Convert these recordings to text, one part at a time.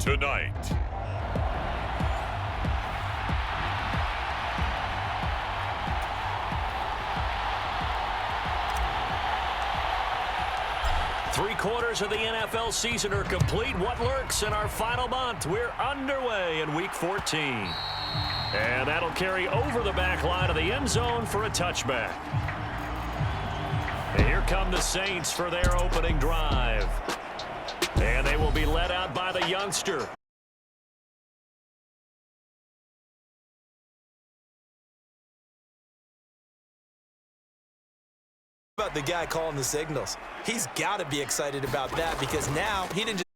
Tonight, three-quarters of the NFL season are complete. What lurks in our final month? We're underway in Week 14. And that'll carry over the back line of the end zone for a touchback. And here come the Saints for their opening drive. And they will be led out by the youngster. About the guy calling the signals. He's got to be excited about that because now he didn't just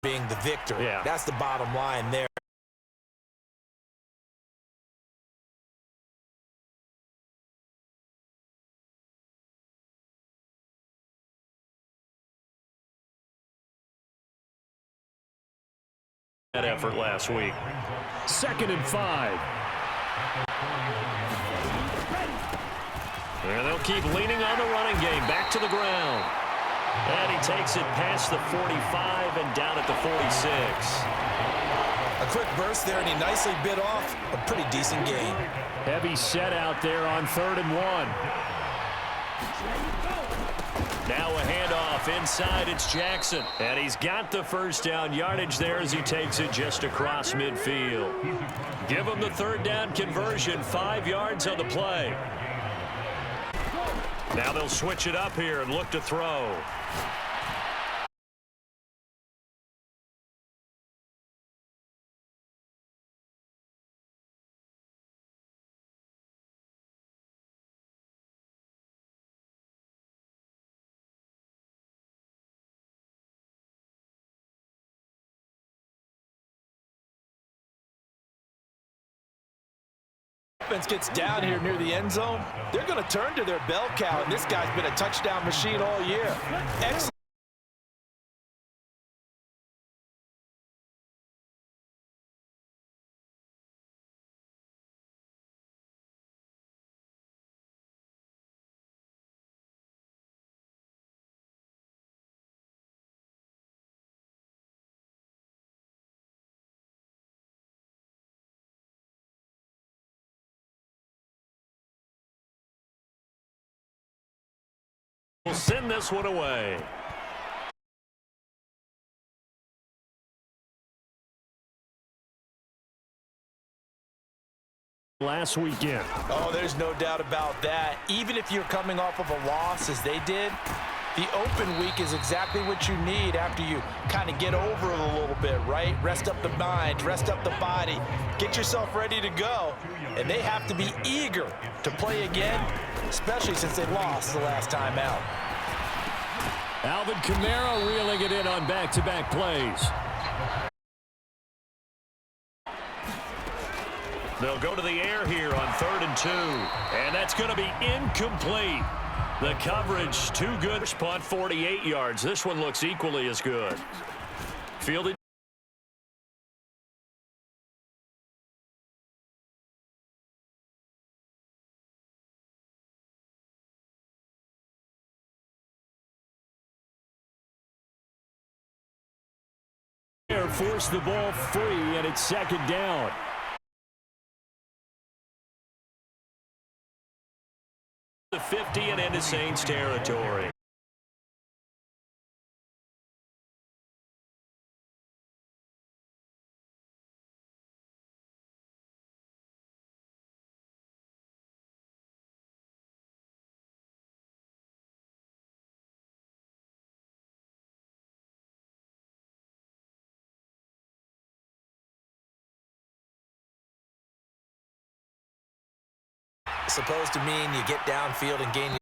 being the victor. Yeah. That's the bottom line there. That effort last week. 2nd and 5. And they'll keep leaning on the running game. Back to the ground. And he takes it past the 45 and down at the 46. A quick burst there, and he nicely bit off a pretty decent gain. Heavy set out there on 3rd and 1. Now a handoff inside. It's Jackson. And he's got the first down yardage there as he takes it just across midfield. Give him the 3rd down conversion. 5 yards on the play. Now they'll switch it up here and look to throw. Offense gets down here near the end zone, they're going to turn to their bell cow, and this guy's been a touchdown machine all year. Excellent. We'll send this one away. Last weekend. Oh, there's no doubt about that. Even if you're coming off of a loss as they did, the open week is exactly what you need after you kind of get over it a little bit, right? Rest up the mind, rest up the body, get yourself ready to go. And they have to be eager to play again, especially since they lost the last time out. Alvin Kamara reeling it in on back-to-back plays. They'll go to the air here on 3rd and 2. And that's going to be incomplete. The coverage too good. Punt 48 yards. This one looks equally as good. Fielded. Force the ball free, and it's 2nd down. The 50 and into Saints territory. Supposed to mean you get downfield and gain.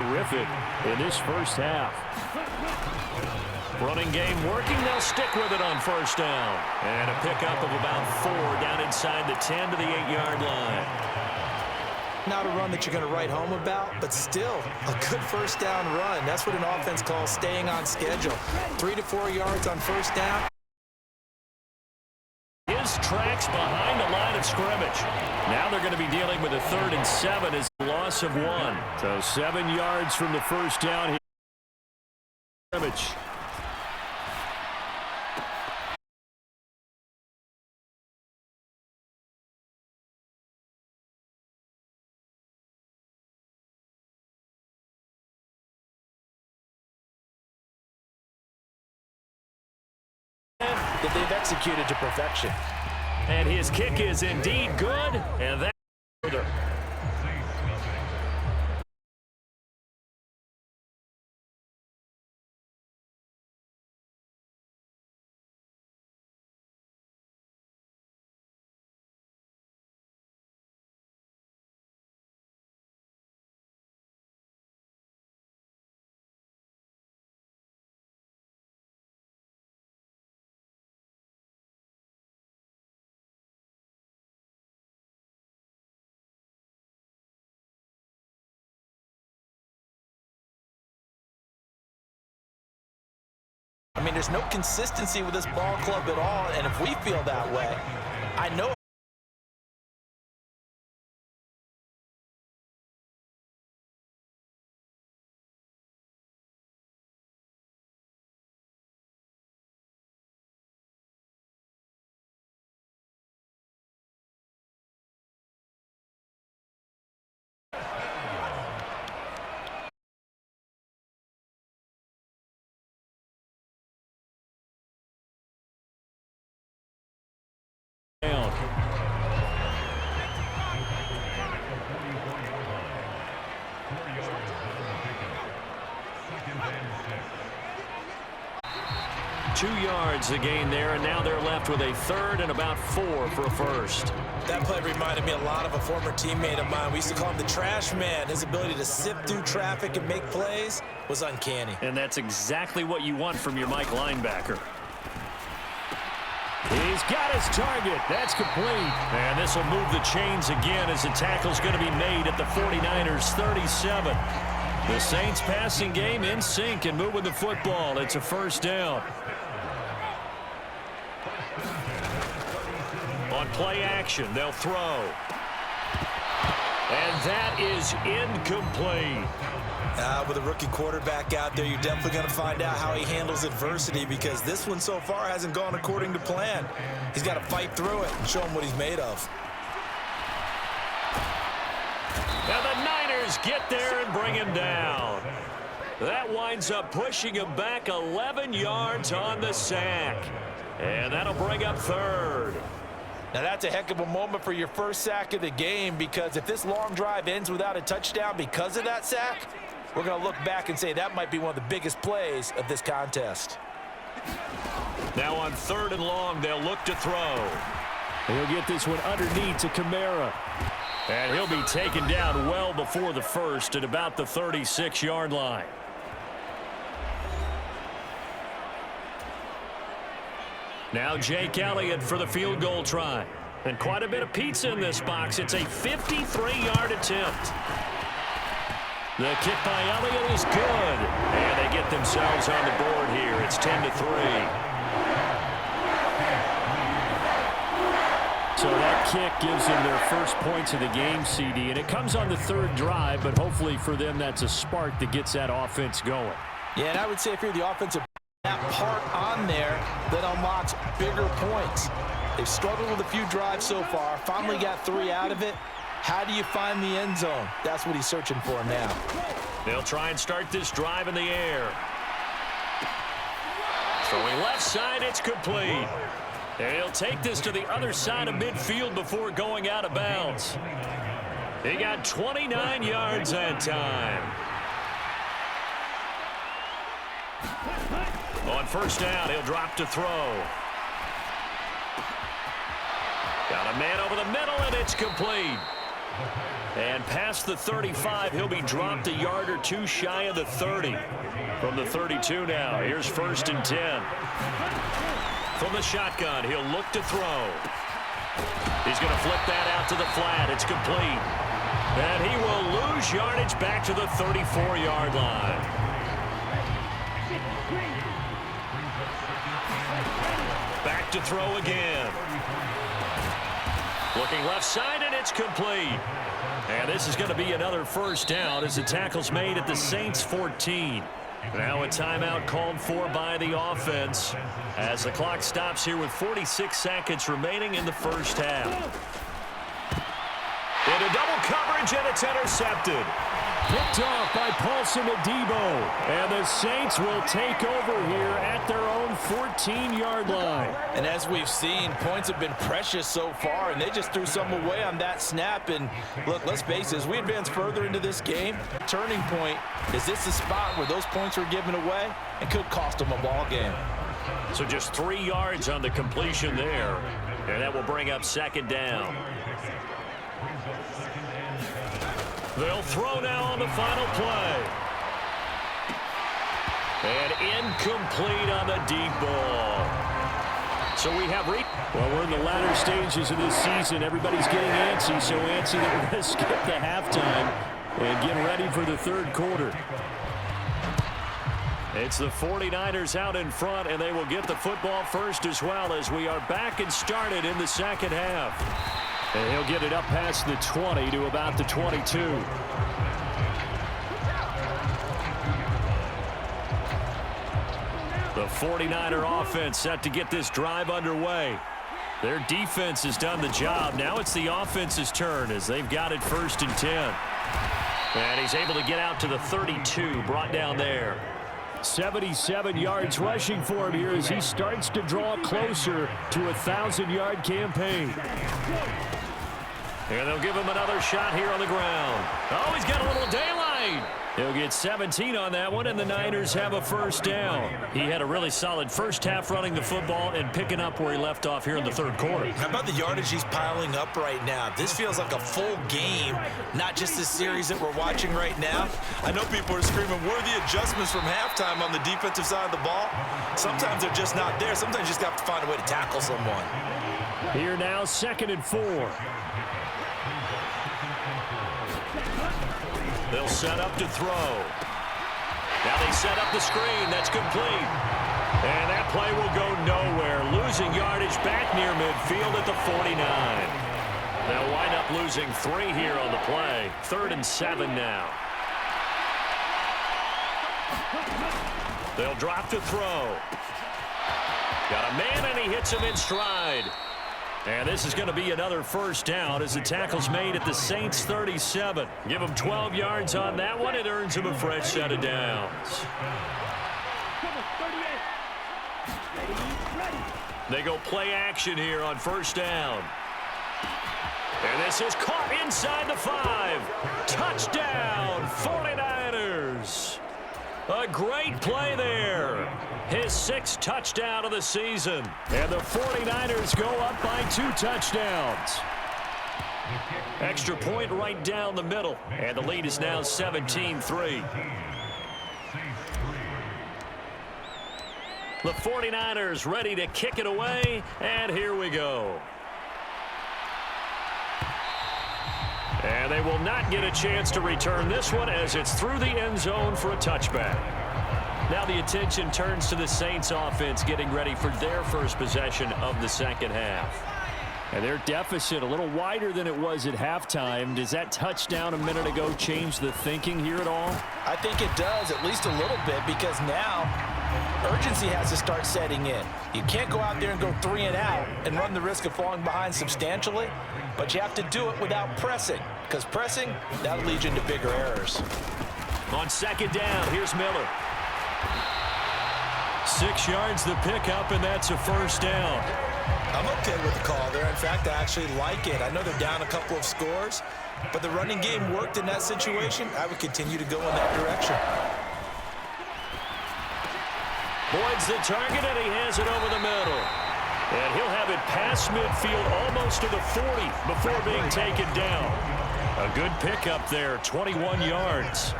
Terrific in this first half. Running game working. They'll stick with it on 1st down. And a pickup of about 4 down inside the 10 to the 8-yard line. Not a run that you're going to write home about, but still a good 1st down run. That's what an offense calls staying on schedule. 3 to 4 yards on 1st down. His tracks behind the line of scrimmage. Now they're going to be dealing with a 3rd and 7 as a loss of 1. So 7 yards from the 1st down here. Scrimmage. That they've executed to perfection. And his kick is indeed good, and that further. I mean, there's no consistency with this ball club at all, and if we feel that way, I know. Down. Two yards the gain there, and now they're left with a third and about 4 for a first. That play reminded me a lot of a former teammate of mine. We used to call him the trash man. His ability to sift through traffic and make plays was uncanny. And that's exactly what you want from your Mike linebacker. He's got his target. That's complete. And this will move the chains again as the tackle's going to be made at the 49ers 37. The Saints passing game in sync and moving the football. It's a first down. On play action, they'll throw. And that is incomplete. With a rookie quarterback out there, you're definitely going to find out how he handles adversity, because this one so far hasn't gone according to plan. He's got to fight through it and show him what he's made of. Now the Niners get there and bring him down. That winds up pushing him back 11 yards on the sack. And that'll bring up third. Now that's a heck of a moment for your first sack of the game, because if this long drive ends without a touchdown because of that sack, we're going to look back and say that might be one of the biggest plays of this contest. Now on third and long, they'll look to throw. He'll get this one underneath to Kamara. And he'll be taken down well before the first at about the 36-yard line. Now Jake Elliott for the field goal try. And quite a bit of pizza in this box. It's a 53-yard attempt. The kick by Elliott is good. And they get themselves on the board here. It's 10-3. So that kick gives them their first points of the game, CD. And it comes on the third drive, but hopefully for them that's a spark that gets that offense going. Yeah, and I would say if you're the offensive that part on there that unlocks bigger points. They've struggled with a few drives so far, finally got 3 out of it. How do you find the end zone? That's what he's searching for now. They'll try and start this drive in the air. Throwing left side, it's complete. And he'll take this to the other side of midfield before going out of bounds. He got 29 yards that time. On first down, he'll drop to throw. Got a man over the middle, and it's complete. And past the 35, he'll be dropped a yard or two shy of the 30. From the 32 now, here's first and 10. From the shotgun, he'll look to throw. He's going to flip that out to the flat. It's complete. And he will lose yardage back to the 34-yard line. Back to throw again. Looking left side, and it's complete. And this is going to be another first down as the tackle's made at the Saints 14. Now a timeout called for by the offense as the clock stops here with 46 seconds remaining in the first half. Into double coverage, and it's intercepted. Picked off by Paulson Adebo. And the Saints will take over here at their own 14-yard line. And as we've seen, points have been precious so far, and they just threw some away on that snap. And look, let's face it, as we advance further into this game, turning point, is this the spot where those points were given away and could cost them a ball game? So just 3 yards on the completion there. And that will bring up second down. They'll throw now on the final play. And incomplete on the deep ball. So we have well, we're in the latter stages of this season. Everybody's getting antsy, so antsy that we're going to skip the halftime and get ready for the third quarter. It's the 49ers out in front, and they will get the football first as well as we are back and started in the second half. And he'll get it up past the 20 to about the 22. The 49er offense set to get this drive underway. Their defense has done the job. Now it's the offense's turn as they've got it 1st and 10. And he's able to get out to the 32, brought down there. 77 yards rushing for him here as he starts to draw closer to a 1,000-yard campaign. And they'll give him another shot here on the ground. Oh, he's got a little daylight. He'll get 17 on that one, and the Niners have a 1st down. He had a really solid first half running the football and picking up where he left off here in the 3rd quarter. How about the yardage he's piling up right now? This feels like a full game, not just the series that we're watching right now. I know people are screaming, worthy adjustments from halftime on the defensive side of the ball. Sometimes they're just not there. Sometimes you just have to find a way to tackle someone. Here now, 2nd and 4. They'll set up to throw. Now they set up the screen. That's complete. And that play will go nowhere. Losing yardage back near midfield at the 49. They'll wind up losing 3 here on the play. 3rd and 7 now. They'll drop to throw. Got a man, and he hits him in stride. And this is going to be another 1st down as the tackle's made at the Saints 37. Give him 12 yards on that one. It earns him a fresh set of downs. They go play action here on 1st down. And this is caught inside the 5. Touchdown, 49ers. A great play there. His 6th touchdown of the season. And the 49ers go up by 2 touchdowns. Extra point right down the middle. And the lead is now 17-3. The 49ers ready to kick it away. And here we go. And they will not get a chance to return this one as it's through the end zone for a touchback. Now the attention turns to the Saints offense getting ready for their first possession of the second half. And their deficit a little wider than it was at halftime. Does that touchdown a minute ago change the thinking here at all? I think it does, at least a little bit, because now urgency has to start setting in. You can't go out there and go 3 and out and run the risk of falling behind substantially, but you have to do it without pressing, because pressing, that'll lead you into bigger errors. On 2nd down, here's Miller. 6 yards the pickup, and that's a 1st down. I'm okay with the call there. In fact, I actually like it. I know they're down a couple of scores, but the running game worked in that situation. I would continue to go in that direction. Boyd's the target, and he has it over the middle. And he'll have it past midfield almost to the 40 before being taken down. A good pickup there, 21 yards.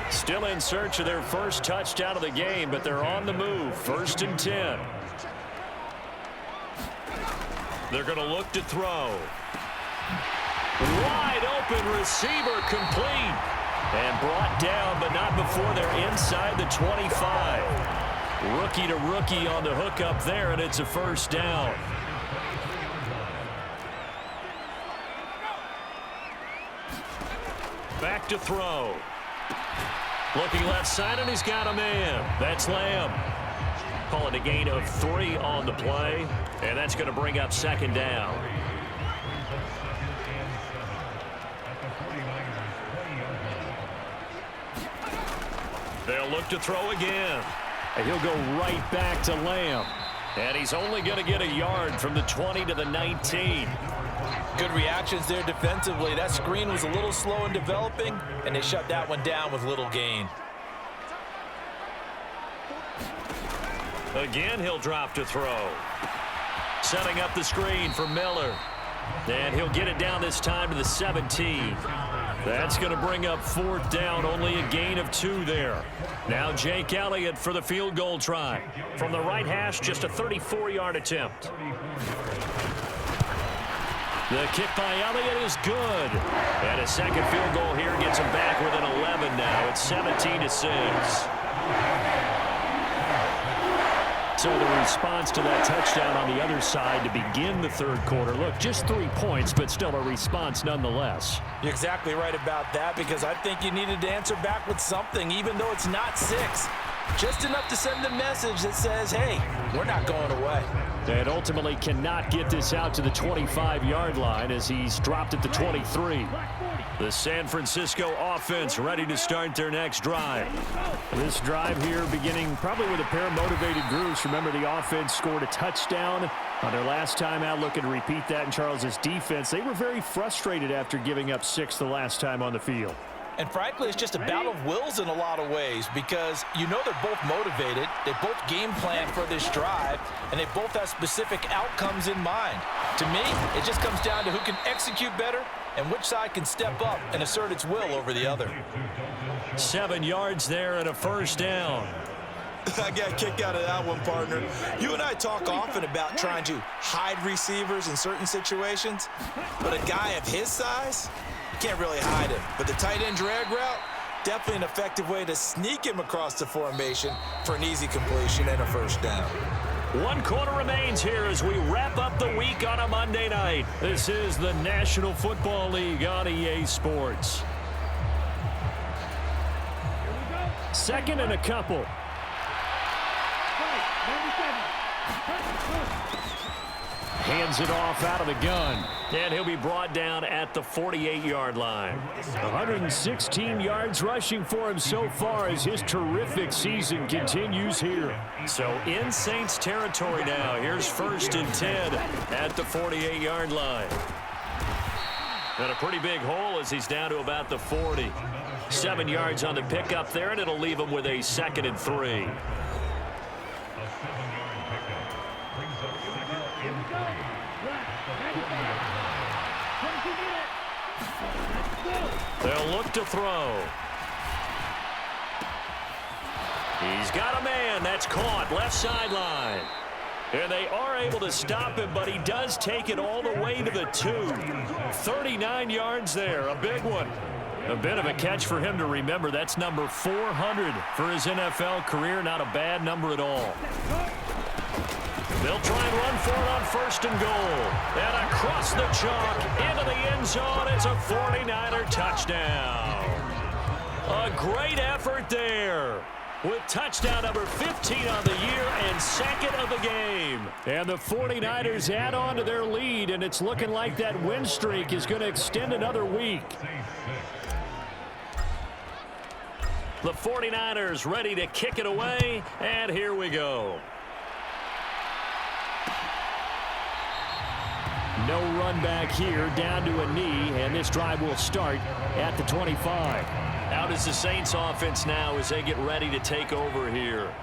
Still in search of their first touchdown of the game, but they're on the move. 1st and 10. They're going to look to throw. Wide open receiver complete. And brought down, but not before they're inside the 25. Rookie to rookie on the hook up there, and it's a 1st down. Back to throw. Looking left side, and he's got a man. That's Lamb. Call it a gain of 3 on the play, and that's going to bring up 2nd down. They'll look to throw again. And he'll go right back to Lamb. And he's only going to get a yard from the 20 to the 19. Good reactions there defensively. That screen was a little slow in developing, and they shut that one down with little gain. Again, he'll drop to throw. Setting up the screen for Miller. And he'll get it down this time to the 17. That's going to bring up 4th down, only a gain of 2 there. Now Jake Elliott for the field goal try. From the right hash, just a 34-yard attempt. The kick by Elliott is good. And a second field goal here gets him back within 11 now. It's 17-6. So the response to that touchdown on the other side to begin the third quarter. Look, just 3 points, but still a response nonetheless. You're exactly right about that, because I think you needed to answer back with something, even though it's not 6. Just enough to send a message that says, hey, we're not going away. And ultimately cannot get this out to the 25-yard line as he's dropped at the 23. The San Francisco offense ready to start their next drive. This drive here beginning probably with a pair of motivated groups. Remember, the offense scored a touchdown on their last time out. Looking to repeat that in Charles' defense. They were very frustrated after giving up 6 the last time on the field. And frankly, it's just a battle of wills in a lot of ways, because you know they're both motivated, they both game plan for this drive, and they both have specific outcomes in mind. To me, it just comes down to who can execute better and which side can step up and assert its will over the other. 7 yards there and a first down. I got a kick out of that one, partner. You and I talk often about trying to hide receivers in certain situations, but a guy of his size, can't really hide him. But the tight end drag route, definitely an effective way to sneak him across the formation for an easy completion and a first down. 1 quarter remains here as we wrap up the week on a Monday night. This is the National Football League on EA Sports. Second and a couple. Hands it off out of the gun. And he'll be brought down at the 48-yard line. 116 yards rushing for him so far as his terrific season continues here. So in Saints territory now. Here's 1st and 10 at the 48-yard line. And a pretty big hole as he's down to about the 40. 7 yards on the pickup there, and it'll leave him with a 2nd and 3. They'll look to throw. He's got a man. That's caught. Left sideline. And they are able to stop him, but he does take it all the way to the 2. 39 yards there. A big one. A bit of a catch for him to remember. That's number 400 for his NFL career. Not a bad number at all. They'll try and run for it on 1st and goal. And across the chalk into the end zone. It's a 49er touchdown. A great effort there, with touchdown number 15 on the year and 2nd of the game. And the 49ers add on to their lead, and it's looking like that win streak is going to extend another week. The 49ers ready to kick it away, and here we go. No run back here, down to a knee, and this drive will start at the 25. Out is the Saints offense now as they get ready to take over here.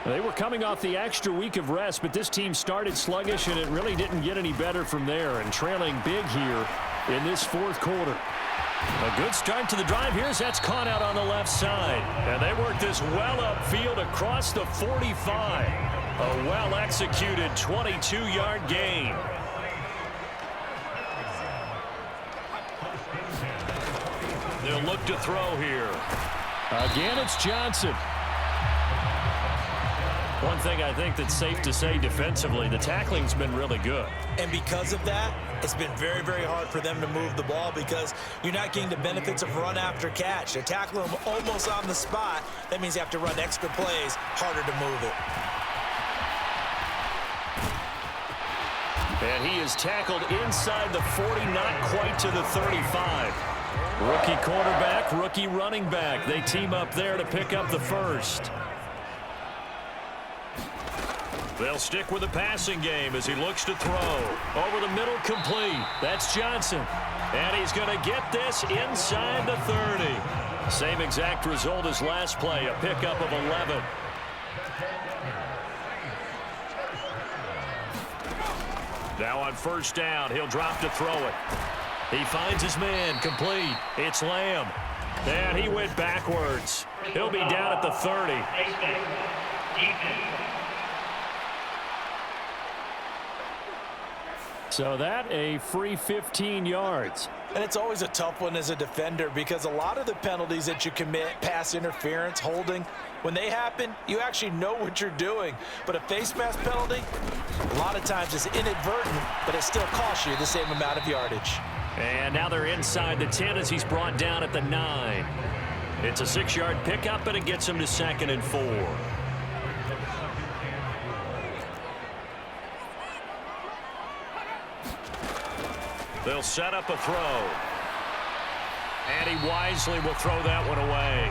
They were coming off the extra week of rest, but this team started sluggish, and it really didn't get any better from there, and trailing big here in this 4th quarter. A good start to the drive here as that's caught out on the left side. And they work this well upfield across the 45. A well-executed 22-yard gain. They'll look to throw here. Again, it's Johnson. One thing I think that's safe to say defensively, the tackling's been really good. And because of that, it's been very, very hard for them to move the ball because you're not getting the benefits of run after catch. They're tackling them almost on the spot. That means you have to run extra plays, harder to move it. And he is tackled inside the 40, not quite to the 35. Rookie quarterback, rookie running back. They team up there to pick up the first. They'll stick with the passing game as he looks to throw. Over the middle, complete. That's Johnson. And he's going to get this inside the 30. Same exact result as last play, a pickup of 11. Now on 1st down, he'll drop to throw it. He finds his man, complete. It's Lamb. And he went backwards. He'll be down at the 30. So that a free 15 yards. And it's always a tough one as a defender because a lot of the penalties that you commit, pass interference, holding, when they happen, you actually know what you're doing. But a face mask penalty, a lot of times it's inadvertent, but it still costs you the same amount of yardage. And now they're inside the 10 as he's brought down at the 9. It's a 6-yard pickup, and it gets him to 2nd and 4. They'll set up a throw. And he wisely will throw that one away.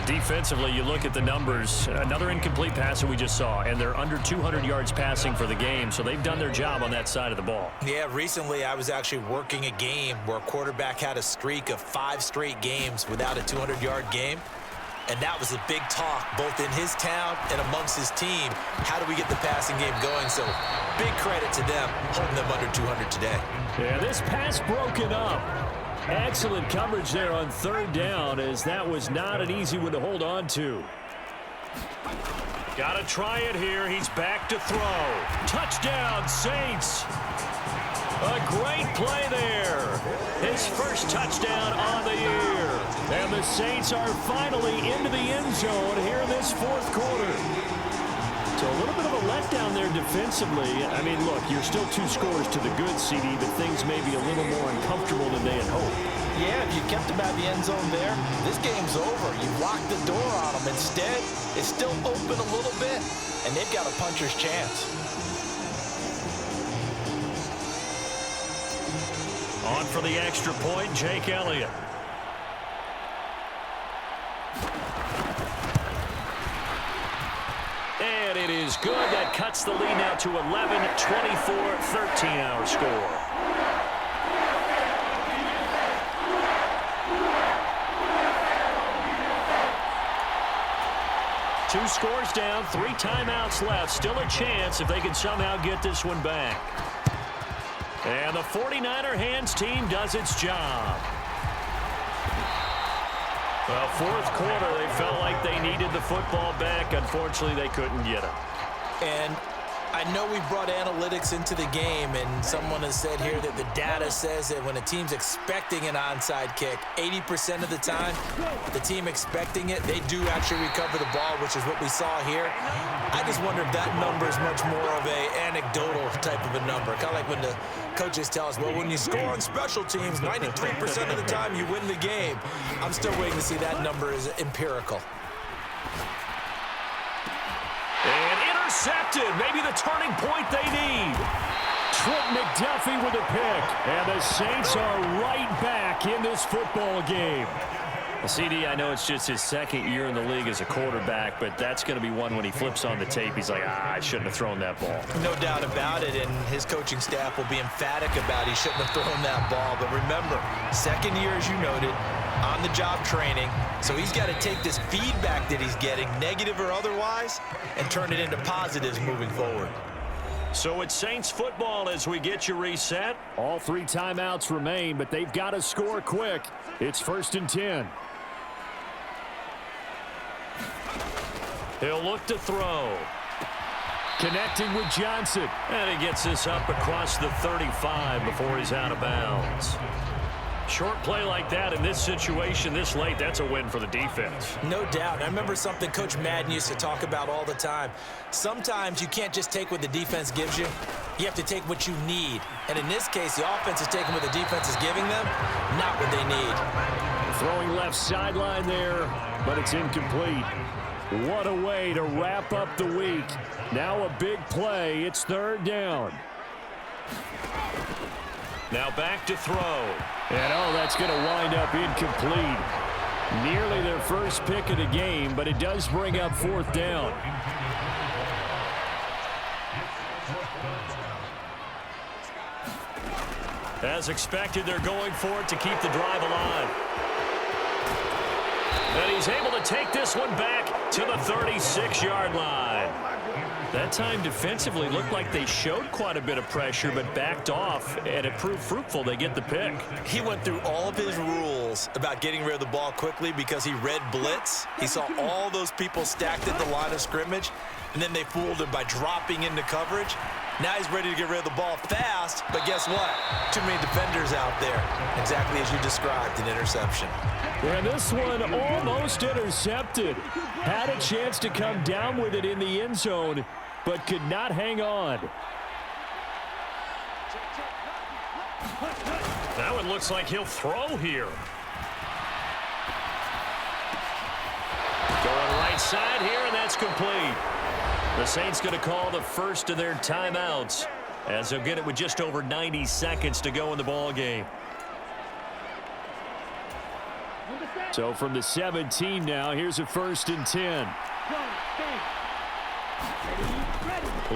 Defensively, you look at the numbers. Another incomplete pass that we just saw, and they're under 200 yards passing for the game, so they've done their job on that side of the ball. Yeah, recently I was actually working a game where a quarterback had a streak of 5 straight games without a 200-yard game. And that was a big talk, both in his town and amongst his team. How do we get the passing game going? So big credit to them, holding them under 200 today. Yeah, this pass broken up. Excellent coverage there on 3rd down, as that was not an easy one to hold on to. Got to try it here. He's back to throw. Touchdown, Saints. A great play there. His first touchdown on the year. And the Saints are finally into the end zone here in this 4th quarter. So a little bit of a letdown there defensively. I mean, look, you're still 2 scores to the good, CD, but things may be a little more uncomfortable than they had hoped. Yeah, if you kept them out of the end zone there, this game's over. You locked the door on them. Instead, it's still open a little bit, and they've got a puncher's chance. On for the extra point, Jake Elliott. And it is good. That cuts the lead now to 11, 24, 13 our score. Two scores down, 3 timeouts left. Still a chance if they can somehow get this one back. And the 49er hands team does its job. Well, 4th quarter, they felt like they needed the football back. Unfortunately, they couldn't get it. And I know we brought analytics into the game, and someone has said here that the data says that when a team's expecting an onside kick, 80% of the time, the team expecting it, they do actually recover the ball, which is what we saw here. I just wonder if that number is much more of a anecdotal type of a number. Kind of like when the coaches tell us, well, when you score on special teams, 93% of the time you win the game. I'm still waiting to see that number is empirical. And intercepted. Maybe the turning point they need. Trent McDuffie with a pick. And the Saints are right back in this football game. Well, CD, I know it's just his 2nd year in the league as a quarterback, but that's going to be one when he flips on the tape. He's like, I shouldn't have thrown that ball. No doubt about it, and his coaching staff will be emphatic about he shouldn't have thrown that ball. But remember, 2nd year, as you noted, on-the-job training. So he's got to take this feedback that he's getting, negative or otherwise, and turn it into positives moving forward. So it's Saints football as we get you reset. All 3 timeouts remain, but they've got to score quick. It's 1st and 10. He'll look to throw. Connecting with Johnson. And he gets this up across the 35 before he's out of bounds. Short play like that in this situation this late, that's a win for the defense. No doubt. I remember something Coach Madden used to talk about all the time. Sometimes you can't just take what the defense gives you. You have to take what you need. And in this case, the offense is taking what the defense is giving them, not what they need. Throwing left sideline there, but it's incomplete. What a way to wrap up the week. Now a big play. It's 3rd down. Now back to throw. And, that's going to wind up incomplete. Nearly their first pick of the game, but it does bring up 4th down. As expected, they're going for it to keep the drive alive. And he's able to take this one back to the 36-yard line. That time defensively looked like they showed quite a bit of pressure but backed off, and it proved fruitful. They get the pick. He went through all of his rules about getting rid of the ball quickly because he read blitz. He saw all those people stacked at the line of scrimmage, and then they fooled him by dropping into coverage. Now he's ready to get rid of the ball fast, but guess what? Too many defenders out there. Exactly as you described, an interception. And this one almost intercepted. Had a chance to come down with it in the end zone, but could not hang on. Now it looks like he'll throw here. Going right side here, and that's complete. The Saints going to call the first of their timeouts as they'll get it with just over 90 seconds to go in the ball game. So from the 17 now, here's a 1st and 10.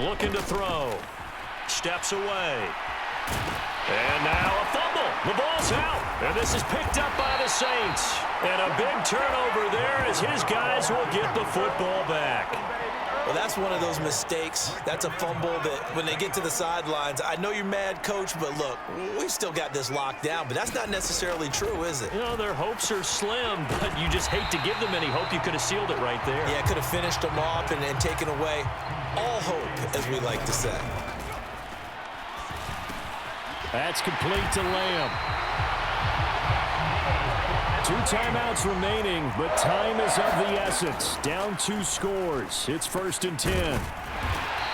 Looking to throw. Steps away. And now a fumble. The ball's out. And this is picked up by the Saints. And a big turnover there as his guys will get the football back. Well, that's one of those mistakes. That's a fumble that when they get to the sidelines, I know you're mad, Coach, but look, we've still got this locked down. But that's not necessarily true, is it? You know, their hopes are slim, but you just hate to give them any hope. You could have sealed it right there. Yeah, could have finished them off and taken away all hope, as we like to say. That's complete to Lamb. 2 timeouts remaining, but time is of the essence. Down 2 scores. It's 1st and 10.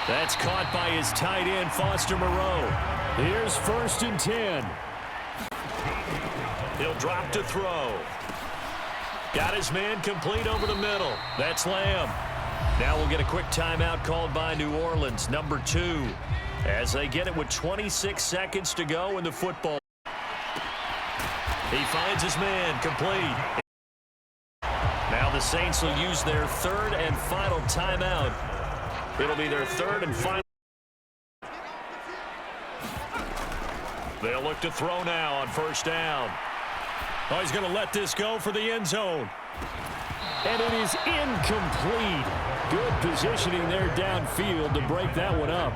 That's caught by his tight end, Foster Moreau. Here's 1st and 10. He'll drop to throw. Got his man complete over the middle. That's Lamb. Now we'll get a quick timeout called by New Orleans, number 2, as they get it with 26 seconds to go in the football. He finds his man complete. Now the Saints will use their 3rd and final timeout. It'll be their 3rd and final. They'll look to throw now on 1st down. Oh, he's going to let this go for the end zone. And it is incomplete. Good positioning there downfield to break that one up.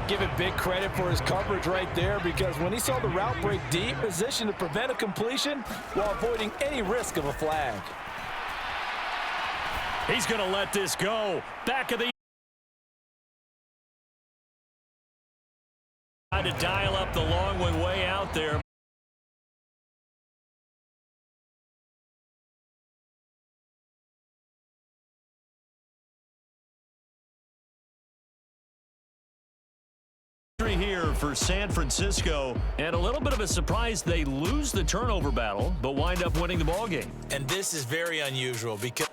Give it big credit for his coverage right there, because when he saw the route break deep, position to prevent a completion while avoiding any risk of a flag. He's going to let this go. Back of the trying to dial up the long one way out there. Here for San Francisco, and a little bit of a surprise, they lose the turnover battle but wind up winning the ball game. And this is very unusual because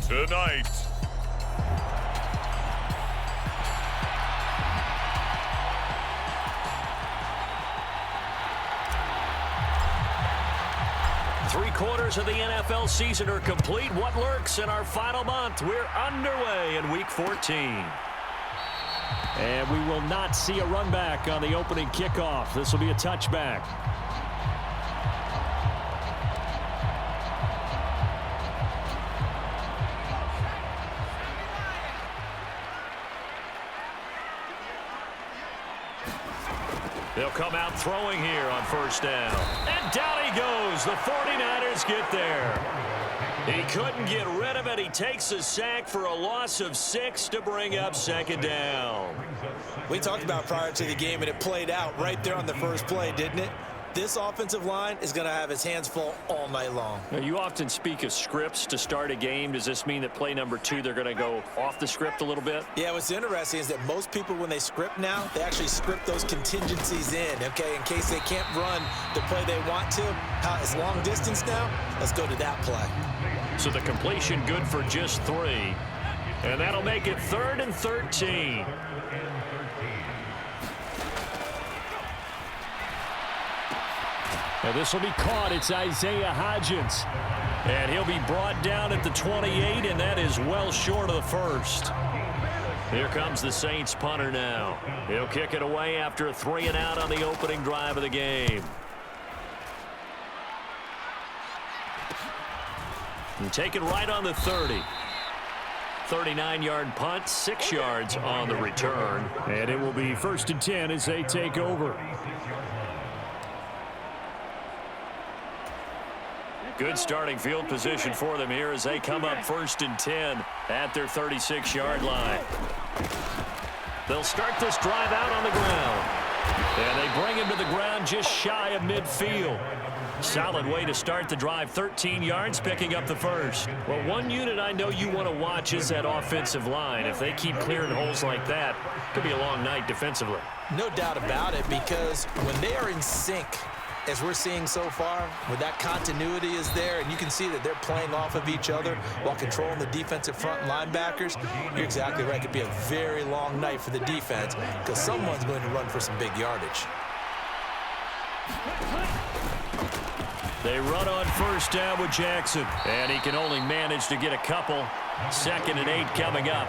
tonight. Three-quarters of the NFL season are complete. What lurks in our final month? We're underway in Week 14. And we will not see a run back on the opening kickoff. This will be a touchback. They'll come out throwing here on first down. And down he goes. The 49ers get there. He couldn't get rid of it. He takes a sack for a loss of 6 to bring up second down. We talked about prior to the game, and it played out right there on the first play, didn't it? This offensive line is going to have his hands full all night long. Now, you often speak of scripts to start a game. Does this mean that play number 2, they're going to go off the script a little bit? Yeah, what's interesting is that most people, when they script now, they actually script those contingencies in, okay, in case they can't run the play they want to. It's long distance now. Let's go to that play. So the completion good for just 3. And that'll make it 3rd and 13. Now this will be caught. It's Isaiah Hodgins. And he'll be brought down at the 28, and that is well short of the first. Here comes the Saints punter now. He'll kick it away after a 3-and-out on the opening drive of the game. And take it right on the 30. 39-yard punt, 6 yards on the return. And it will be 1st and 10 as they take over. Good starting field position for them here as they come up 1st and 10 at their 36-yard line. They'll start this drive out on the ground. And they bring him to the ground just shy of midfield. Solid way to start the drive. 13 yards, picking up the first. Well, one unit I know you want to watch is that offensive line. If they keep clearing holes like that, it could be a long night defensively. No doubt about it, because when they are in sync, as we're seeing so far, when that continuity is there, and you can see that they're playing off of each other while controlling the defensive front linebackers, you're exactly right. It could be a very long night for the defense because someone's going to run for some big yardage. They run on first down with Jackson, and he can only manage to get a couple. 2nd and 8 coming up.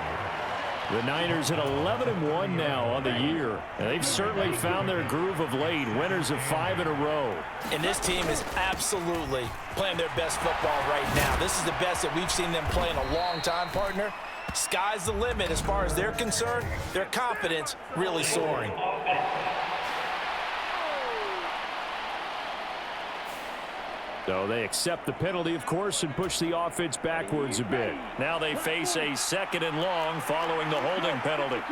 The Niners at 11-1 now on the year. And they've certainly found their groove of late. Winners of 5 in a row. And this team is absolutely playing their best football right now. This is the best that we've seen them play in a long time, partner. Sky's the limit as far as they're concerned. Their confidence really soaring. So they accept the penalty, of course, and push the offense backwards a bit. Now they face a 2nd and long following the holding penalty.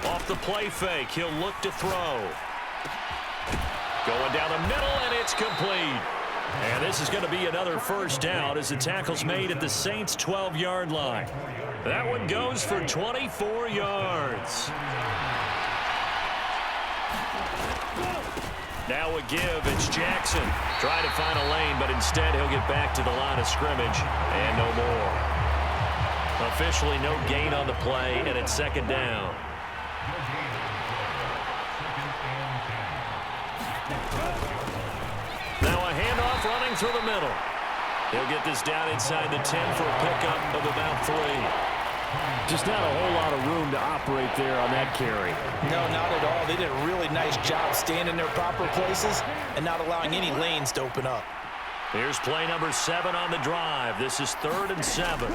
Off the play fake, he'll look to throw. Going down the middle, and it's complete. And this is going to be another first down as the tackle's made at the Saints' 12-yard line. That one goes for 24 yards. Now a give, it's Jackson. Trying to find a lane, but instead he'll get back to the line of scrimmage, and no more. Officially no gain on the play, and it's 2nd down. Now a handoff running through the middle. He'll get this down inside the 10 for a pickup of about 3. Just not a whole lot of room to operate there on that carry. No, not at all. They did a really nice job staying in their proper places and not allowing any lanes to open up. Here's play number 7 on the drive. This is 3rd and 7.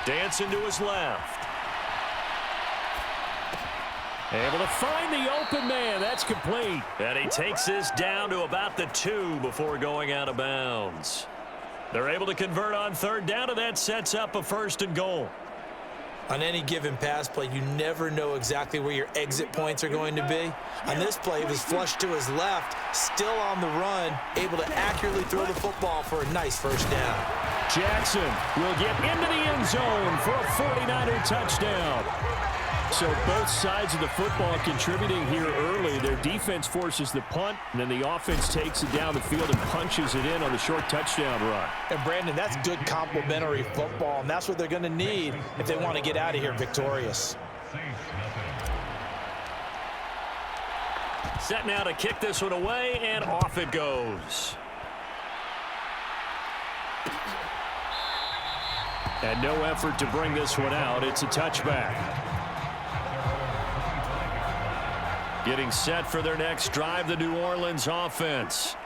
Dancing to his left. Able to find the open man. That's complete. And he takes this down to about the 2 before going out of bounds. They're able to convert on 3rd down, and that sets up a 1st and goal. On any given pass play, you never know exactly where your exit points are going to be. On this play, it was flushed to his left, still on the run, able to accurately throw the football for a nice 1st down. Jackson will get into the end zone for a 49er touchdown. So both sides of the football contributing here early. Their defense forces the punt, and then the offense takes it down the field and punches it in on the short touchdown run. And, Brandon, that's good complementary football, and that's what they're going to need if they want to get out of here victorious. Set now to kick this one away, and off it goes. And no effort to bring this one out. It's a touchback. Getting set for their next drive, the New Orleans offense.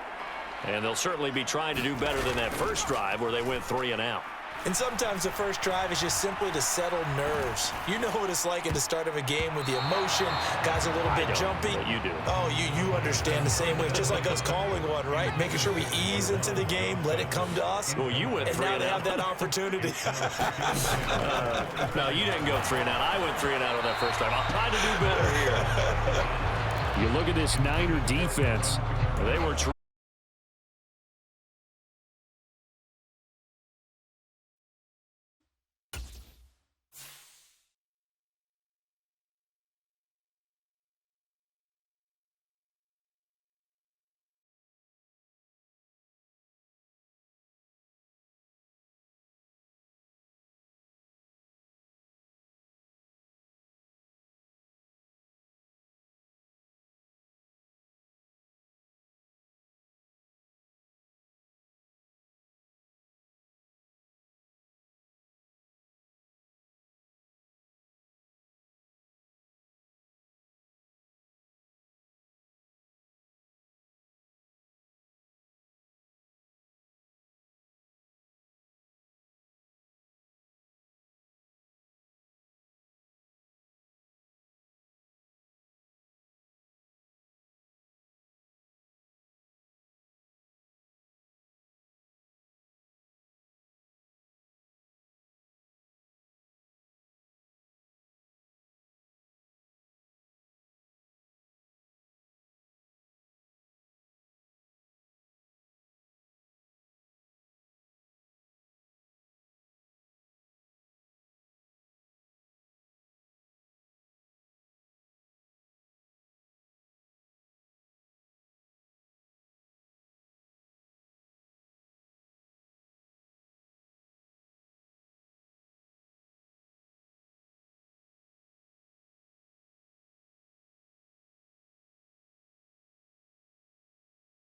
And they'll certainly be trying to do better than that first drive where they went 3 and out. And sometimes the first drive is just simply to settle nerves. You know what it's like at the start of a game with the emotion. Guys a little bit jumpy. But you do. Oh, you understand the same way. It's just like us calling one, right? Making sure we ease into the game, let it come to us. Well, you went 3 and and now they out. have that opportunity. No, you didn't go 3 and out. I went 3 and out on that first drive. I'll try to do better here. You look at this Niner defense. They were